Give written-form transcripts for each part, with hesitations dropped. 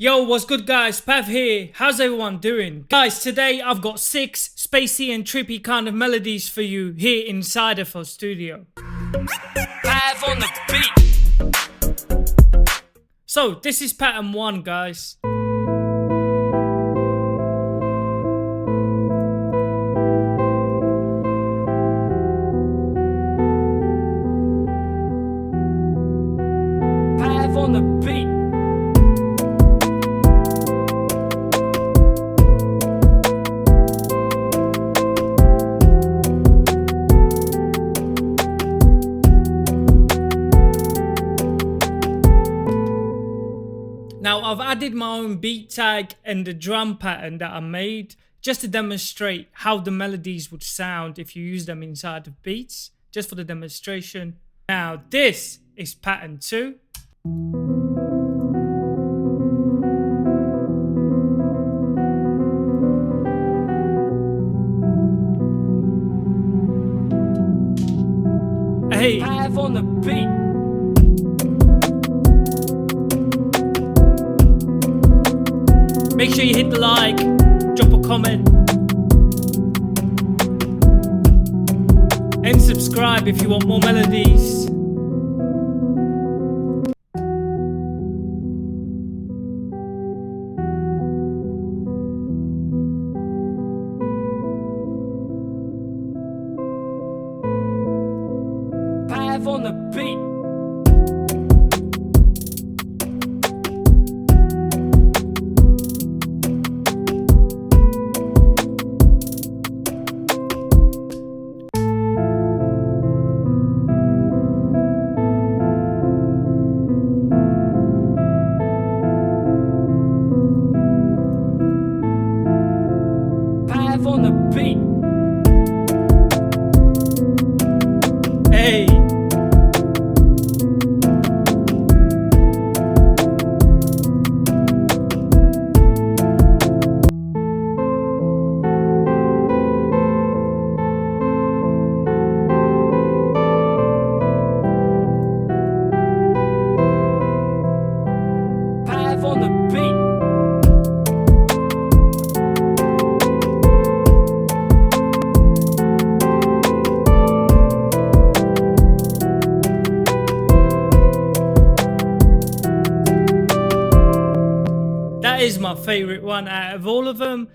Yo, what's good guys? Pav here. How's everyone doing? Guys, today I've got 6 spacey and trippy kind of melodies for you here inside of our studio. Pav on the beat. So, this is pattern 1, guys. Pav on the beat. Now, I've added my own beat tag and the drum pattern that I made just to demonstrate how the melodies would sound if you use them inside of beats, just for the demonstration. Now, this is pattern 2. Hey. Pav on the beat. Make sure you hit the like, drop a comment, and subscribe if you want more melodies. Pav on the beat. Pav on the beat. Hey. Pav on the beat. That is my favorite one out of all of them.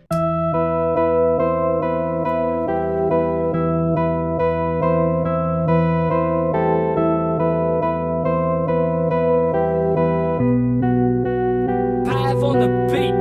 Pav on the beat.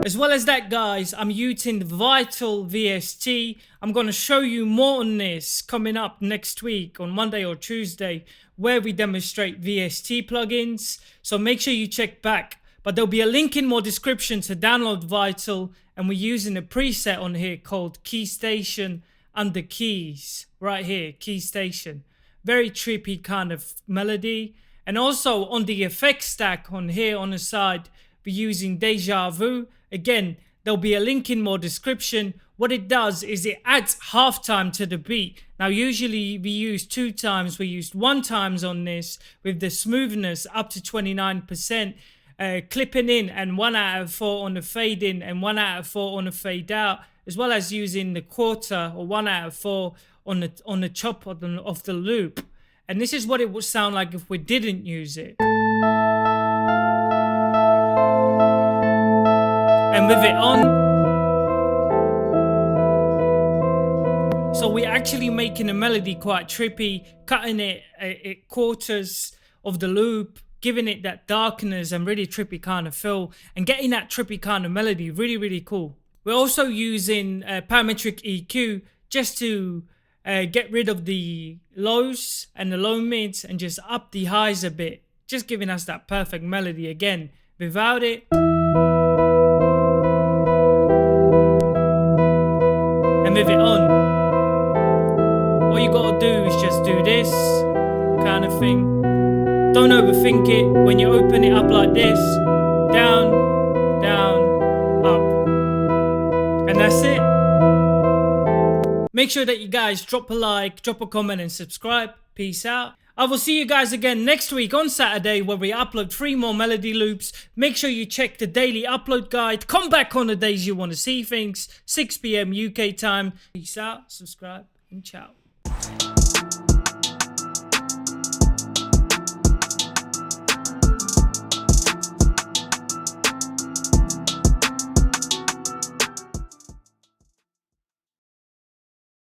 As well as that, guys, I'm using the Vital VST. I'm going to show you more on this coming up next week on Monday or Tuesday, where we demonstrate VST plugins. So make sure you check back. But there'll be a link in my description to download Vital, and we're using a preset on here called Key Station under keys. Right here, Key Station. Very trippy kind of melody. And also on the effect stack on here on the side, we're using Deja Vu. Again, there'll be a link in my description. What it does is it adds halftime to the beat. Now, usually we use 2 times. We used 1 times on this with the smoothness up to 29%, clipping in, and 1 out of 4 on the fade in and 1 out of 4 on the fade out, as well as using the quarter or 1 out of 4 on the chop of the loop. And this is what it would sound like if we didn't use it. And with it on, so we're actually making the melody quite trippy, cutting it at quarters of the loop, giving it that darkness and really trippy kind of feel, and getting that trippy kind of melody. Really, really cool. We're also using parametric EQ just to get rid of the lows and the low mids and just up the highs a bit, just giving us that perfect melody again. Without it, and with it on, all you gotta do is just do this kind of thing. Don't overthink it. When you open it up like this, down, down, that's it. Make sure that you guys drop a like, drop a comment and subscribe. Peace out. I will see you guys again next week on Saturday where we upload 3 more melody loops. Make sure you check the daily upload guide. Come back on the days you want to see things. 6 PM UK time. Peace out, subscribe and ciao.